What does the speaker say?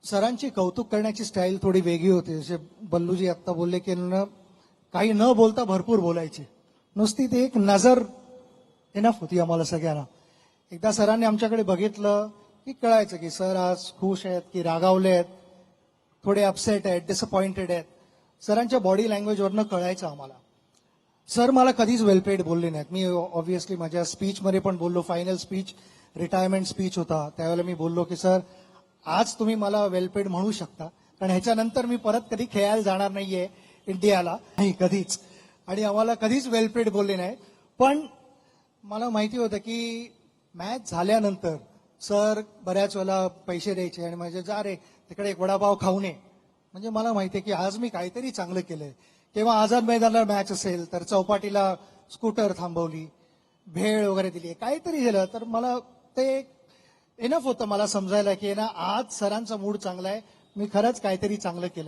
सरांची कौतुक करण्याची स्टाईल थोडी वेगळी होती. जसे बल्लूजी आत्ता बोलले की काही न बोलता भरपूर बोलायचे. नुसती ती एक नजर इनफ होती आम्हाला सगळ्यांना. एकदा सरांनी आमच्याकडे बघितलं की कळायचं की सर आज खुश आहेत की रागावले आहेत, थोडे अपसेट आहेत, डिसअपॉइंटेड आहेत. सरांच्या बॉडी लँग्वेजवरनं कळायचं आम्हाला. सर मला कधीच वेलपेड बोलले नाहीत. मी ऑब्व्हियसली माझ्या स्पीचमध्ये पण बोललो, फायनल स्पीच रिटायरमेंट स्पीच होता त्यावेळेला मी बोललो की सर आज तुम्ही मला वेलपेड म्हणू शकता, कारण ह्याच्यानंतर मी परत कधी खेळायला जाणार नाहीये इंडियाला, नाही कधीच. आणि आम्हाला कधीच वेलपेड बोलले नाही. पण मला माहिती होतं की मॅच झाल्यानंतर सर बऱ्याच वेळेला पैसे द्यायचे आणि म्हणजे जा रे तिकडे एक वडापाव खाऊन ये. म्हणजे मला माहिती आहे की आज मी काहीतरी चांगलं केलंय. किंवा आझाद मैदानाला मॅच असेल तर चौपाटीला स्कूटर थांबवली, भेळ वगैरे दिली, काहीतरी दिलं तर मला ते इनफ होतं मला समजायला की ना आज सरांचा मूड चांगला आहे, मी खरंच काहीतरी चांगलं केलंय.